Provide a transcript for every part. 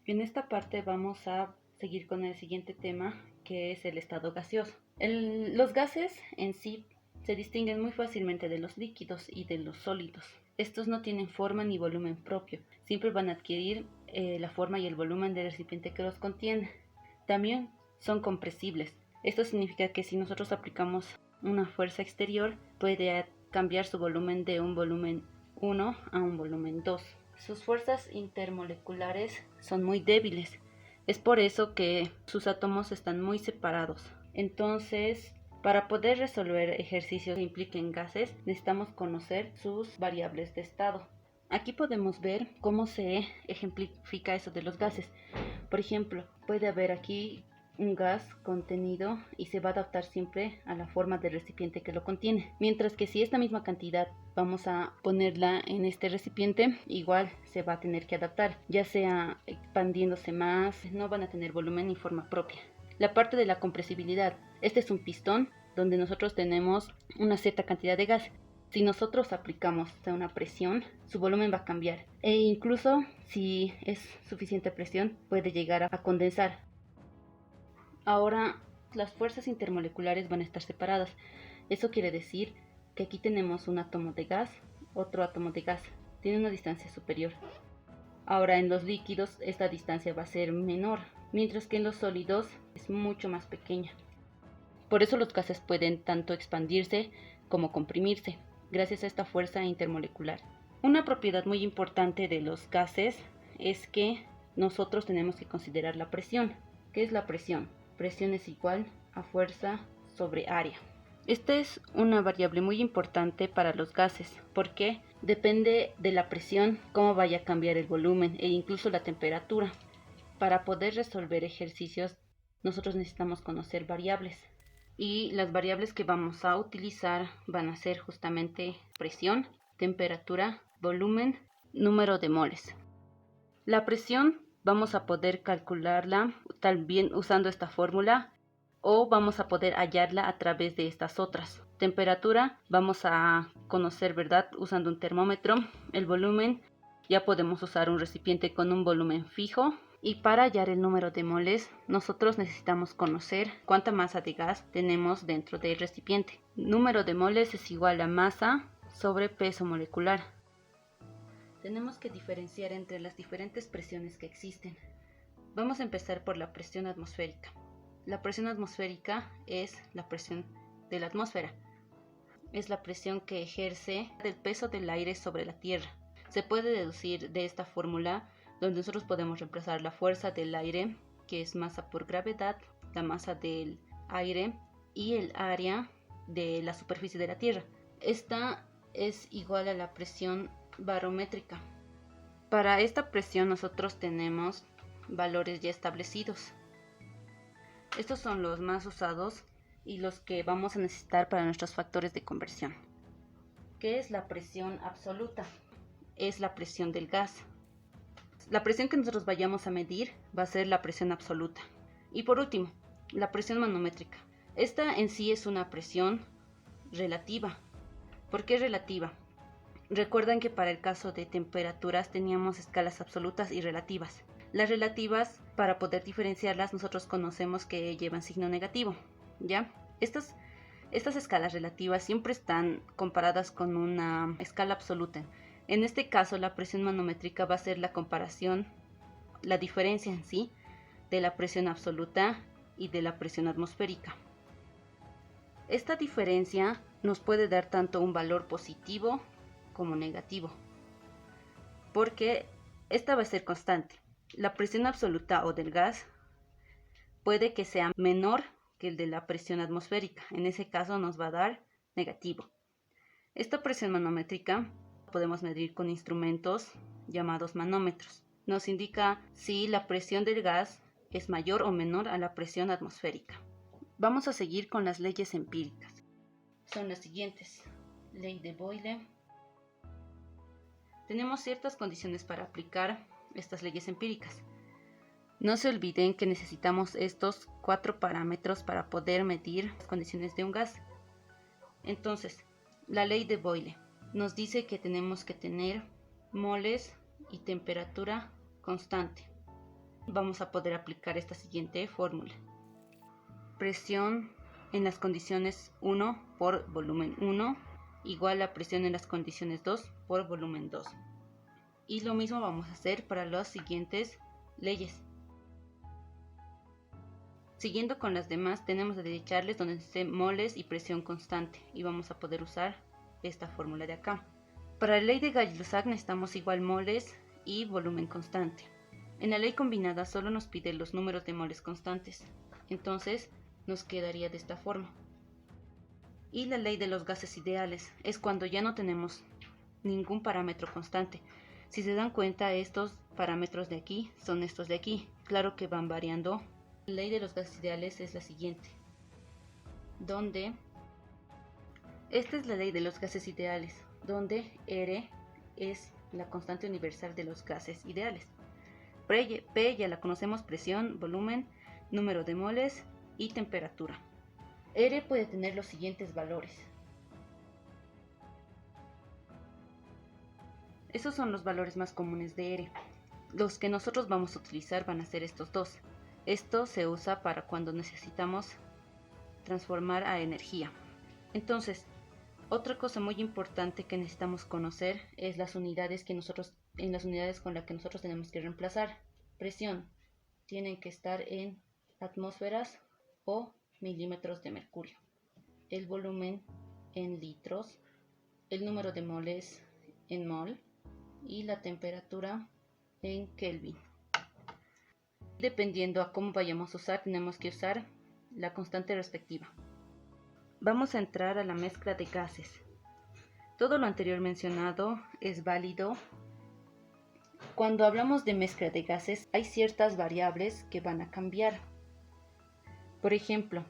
En esta parte vamos a seguir con el siguiente tema, que es el estado gaseoso. Los gases en sí se distinguen muy fácilmente de los líquidos y de los sólidos. Estos no tienen forma ni volumen propio, siempre van a adquirir la forma y el volumen del recipiente que los contiene. También son compresibles. Esto significa que si nosotros aplicamos una fuerza exterior, puede cambiar su volumen de un volumen 1 a un volumen 2. Sus fuerzas intermoleculares son muy débiles. Es por eso que sus átomos están muy separados. Entonces, para poder resolver ejercicios que impliquen gases, necesitamos conocer sus variables de estado. Aquí podemos ver cómo se ejemplifica eso de los gases. Por ejemplo, puede haber aquí un gas contenido y se va a adaptar siempre a la forma del recipiente que lo contiene. Mientras que si esta misma cantidad vamos a ponerla en este recipiente, igual se va a tener que adaptar, ya sea expandiéndose más, no van a tener volumen ni forma propia. La parte de la compresibilidad. Este es un pistón donde nosotros tenemos una cierta cantidad de gas. Si nosotros aplicamos una presión, su volumen va a cambiar. E incluso si es suficiente presión, puede llegar a condensar. Ahora, las fuerzas intermoleculares van a estar separadas. Eso quiere decir que aquí tenemos un átomo de gas, otro átomo de gas. Tiene una distancia superior. Ahora, en los líquidos esta distancia va a ser menor, mientras que en los sólidos es mucho más pequeña. Por eso los gases pueden tanto expandirse como comprimirse, gracias a esta fuerza intermolecular. Una propiedad muy importante de los gases es que nosotros tenemos que considerar la presión. ¿Qué es la presión? Presión es igual a fuerza sobre área. Esta es una variable muy importante para los gases, porque depende de la presión cómo vaya a cambiar el volumen e incluso la temperatura. Para poder resolver ejercicios, nosotros necesitamos conocer variables. Y las variables que vamos a utilizar van a ser justamente presión, temperatura, volumen, número de moles. La presión vamos a poder calcularla también usando esta fórmula o vamos a poder hallarla a través de estas otras. Temperatura vamos a conocer, ¿verdad? Usando un termómetro. El volumen ya podemos usar un recipiente con un volumen fijo. Y para hallar el número de moles, nosotros necesitamos conocer cuánta masa de gas tenemos dentro del recipiente. Número de moles es igual a masa sobre peso molecular. Tenemos que diferenciar entre las diferentes presiones que existen. Vamos a empezar por la presión atmosférica. La presión atmosférica es la presión de la atmósfera. Es la presión que ejerce el peso del aire sobre la Tierra. Se puede deducir de esta fórmula donde nosotros podemos reemplazar la fuerza del aire, que es masa por gravedad, la masa del aire y el área de la superficie de la Tierra. Esta es igual a la presión barométrica. Para esta presión nosotros tenemos valores ya establecidos. Estos son los más usados y los que vamos a necesitar para nuestros factores de conversión. ¿Qué es la presión absoluta? Es la presión del gas. La presión que nosotros vayamos a medir va a ser la presión absoluta. Y por último, la presión manométrica. Esta en sí es una presión relativa. ¿Por qué relativa? Recuerdan que para el caso de temperaturas teníamos escalas absolutas y relativas. Las relativas, para poder diferenciarlas, nosotros conocemos que llevan signo negativo, ¿ya? Estas escalas relativas siempre están comparadas con una escala absoluta. En este caso, la presión manométrica va a ser la comparación, la diferencia en sí, de la presión absoluta y de la presión atmosférica. Esta diferencia nos puede dar tanto un valor positivo como negativo, porque esta va a ser constante. La presión absoluta o del gas puede que sea menor que el de la presión atmosférica. En ese caso nos va a dar negativo. Esta presión manométrica podemos medir con instrumentos llamados manómetros. Nos indica si la presión del gas es mayor o menor a la presión atmosférica. Vamos a seguir con las leyes empíricas. Son las siguientes. Ley de Boyle. Tenemos ciertas condiciones para aplicar estas leyes empíricas. No se olviden que necesitamos estos 4 parámetros para poder medir las condiciones de un gas. Entonces, la ley de Boyle nos dice que tenemos que tener moles y temperatura constante. vamos a poder aplicar esta siguiente fórmula. Presión en las condiciones 1 por volumen 1 igual a presión en las condiciones 2 por volumen 2. Y lo mismo vamos a hacer para las siguientes leyes. Siguiendo con las demás, tenemos que dedicharles donde dice moles y presión constante, y vamos a poder usar esta fórmula de acá. Para la ley de Gay-Lussac necesitamos igual moles y volumen constante. En la ley combinada solo nos pide los números de moles constantes, entonces nos quedaría de esta forma. Y la ley de los gases ideales es cuando ya no tenemos ningún parámetro constante. Si se dan cuenta, estos parámetros de aquí son estos de aquí, claro que van variando. La ley de los gases ideales es la siguiente, donde esta es la ley de los gases ideales, donde R es la constante universal de los gases ideales. P ya la conocemos: presión, volumen, número de moles y temperatura. R puede tener los siguientes valores. Esos son los valores más comunes de R. Los que nosotros vamos a utilizar van a ser estos dos. Esto se usa para cuando necesitamos transformar a energía. Entonces, otra cosa muy importante que necesitamos conocer es las unidades con las que nosotros tenemos que reemplazar. Presión tienen que estar en atmósferas o milímetros de mercurio. El volumen en litros, el número de moles en mol y la temperatura en Kelvin. Dependiendo a cómo vayamos a usar, tenemos que usar la constante respectiva. Vamos a entrar a la mezcla de gases. Todo lo anterior mencionado es válido. Cuando hablamos de mezcla de gases, hay ciertas variables que van a cambiar. Por ejemplo,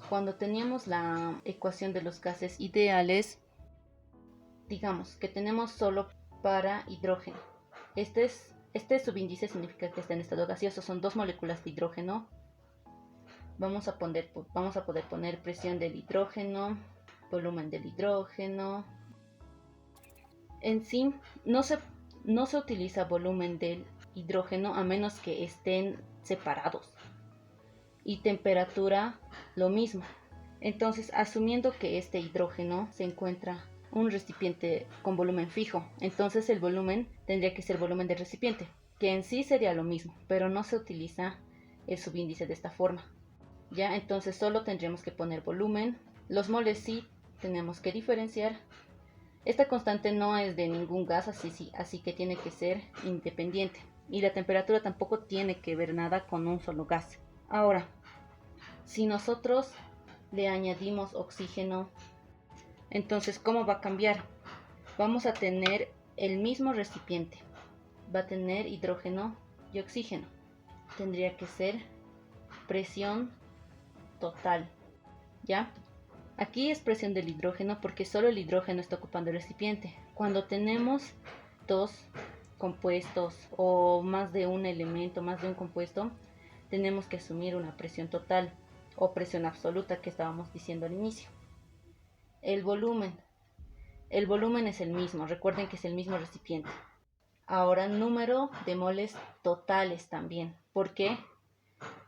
cuando teníamos la ecuación de los gases ideales, digamos que tenemos solo para hidrógeno. Este subíndice significa que está en estado gaseoso, son dos moléculas de hidrógeno. Vamos a poder poner presión del hidrógeno, volumen del hidrógeno. En sí, no se utiliza volumen del hidrógeno a menos que estén separados. Y temperatura, lo mismo. Entonces, asumiendo que este hidrógeno se encuentra un recipiente con volumen fijo, entonces el volumen tendría que ser volumen del recipiente, que en sí sería lo mismo, pero no se utiliza el subíndice de esta forma. Ya, entonces solo tendríamos que poner volumen. Los moles sí tenemos que diferenciar. Esta constante no es de ningún gas, así que tiene que ser independiente. Y la temperatura tampoco tiene que ver nada con un solo gas. Ahora, si nosotros le añadimos oxígeno, entonces, ¿cómo va a cambiar? Vamos a tener el mismo recipiente. Va a tener hidrógeno y oxígeno. Tendría que ser presión total. ¿Ya? Aquí es presión del hidrógeno porque solo el hidrógeno está ocupando el recipiente. Cuando tenemos dos compuestos o más de un elemento, más de un compuesto, tenemos que asumir una presión total o presión absoluta que estábamos diciendo al inicio. El volumen es el mismo, recuerden que es el mismo recipiente. Ahora, número de moles totales también, porque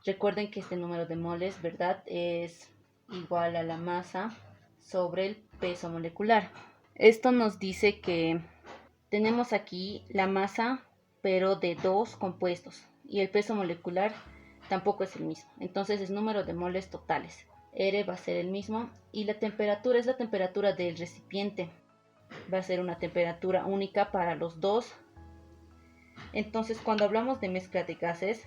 recuerden que este número de moles, ¿verdad?, es igual a la masa sobre el peso molecular. Esto nos dice que tenemos aquí la masa, pero de dos compuestos, y el peso molecular tampoco es el mismo. Entonces es número de moles totales. R va a ser el mismo y la temperatura es la temperatura del recipiente. Va a ser una temperatura única para los dos. Entonces, cuando hablamos de mezcla de gases,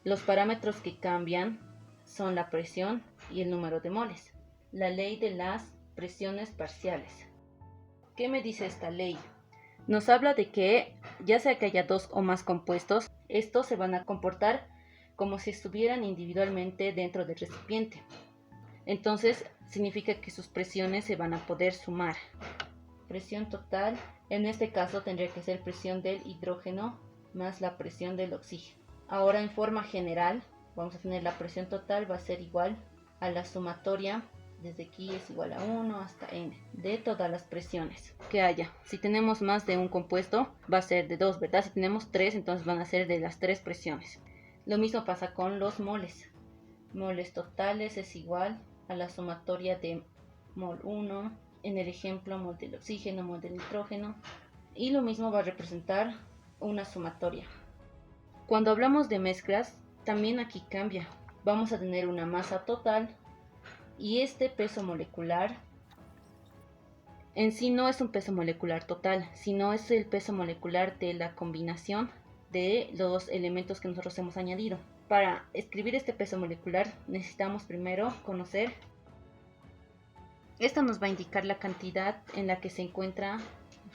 los parámetros que cambian son la presión y el número de moles. La ley de las presiones parciales. ¿Qué me dice esta ley? Nos habla de que, ya sea que haya dos o más compuestos, estos se van a comportar como si estuvieran individualmente dentro del recipiente. Entonces, significa que sus presiones se van a poder sumar. Presión total, en este caso tendría que ser presión del hidrógeno más la presión del oxígeno. Ahora, en forma general, vamos a tener la presión total va a ser igual a la sumatoria desde aquí es igual a 1 hasta n de todas las presiones que haya. Si tenemos más de un compuesto va a ser de 2, ¿verdad? Si tenemos 3, entonces van a ser de las 3 presiones. Lo mismo pasa con los moles. Moles totales es igual a la sumatoria de mol 1, en el ejemplo mol del oxígeno, mol del nitrógeno, y lo mismo va a representar una sumatoria. Cuando hablamos de mezclas, también aquí cambia. Vamos a tener una masa total y este peso molecular en sí no es un peso molecular total, sino es el peso molecular de la combinación de los elementos que nosotros hemos añadido. Para escribir este peso molecular necesitamos primero conocer. Esto nos va a indicar la cantidad en la que se encuentra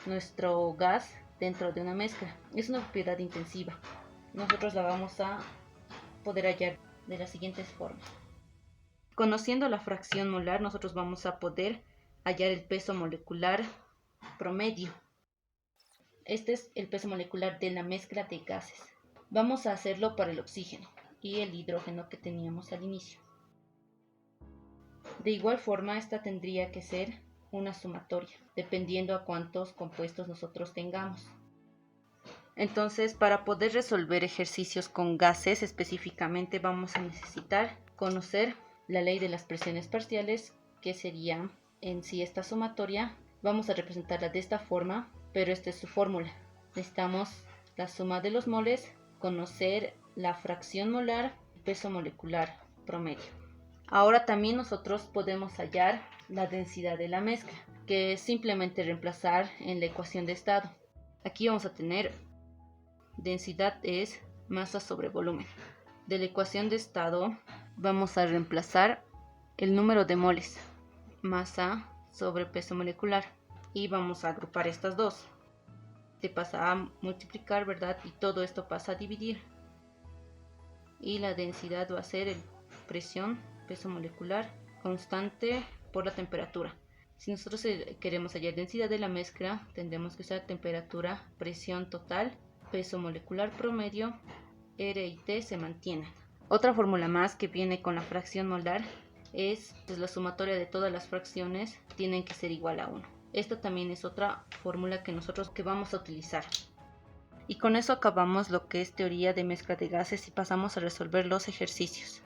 nuestro gas dentro de una mezcla. Es una propiedad intensiva. Nosotros la vamos a poder hallar de las siguientes formas. Conociendo la fracción molar, nosotros vamos a poder hallar el peso molecular promedio. Este es el peso molecular de la mezcla de gases. Vamos a hacerlo para el oxígeno y el hidrógeno que teníamos al inicio. De igual forma, esta tendría que ser una sumatoria, dependiendo a cuántos compuestos nosotros tengamos. Entonces, para poder resolver ejercicios con gases específicamente, vamos a necesitar conocer la ley de las presiones parciales, que sería en sí esta sumatoria. Vamos a representarla de esta forma, pero esta es su fórmula. Necesitamos la suma de los moles, conocer la fracción molar, peso molecular promedio. Ahora también nosotros podemos hallar la densidad de la mezcla, que es simplemente reemplazar en la ecuación de estado. Aquí vamos a tener densidad es masa sobre volumen. De la ecuación de estado vamos a reemplazar el número de moles, masa sobre peso molecular, y vamos a agrupar estas dos. Se pasa a multiplicar, ¿verdad? Y todo esto pasa a dividir. Y la densidad va a ser el presión, peso molecular, constante por la temperatura. Si nosotros queremos hallar densidad de la mezcla, tendremos que usar temperatura, presión total, peso molecular promedio, R y T se mantienen. Otra fórmula más que viene con la fracción molar es la sumatoria de todas las fracciones tienen que ser igual a 1. Esta también es otra fórmula que nosotros vamos a utilizar. Y con eso acabamos lo que es teoría de mezcla de gases y pasamos a resolver los ejercicios.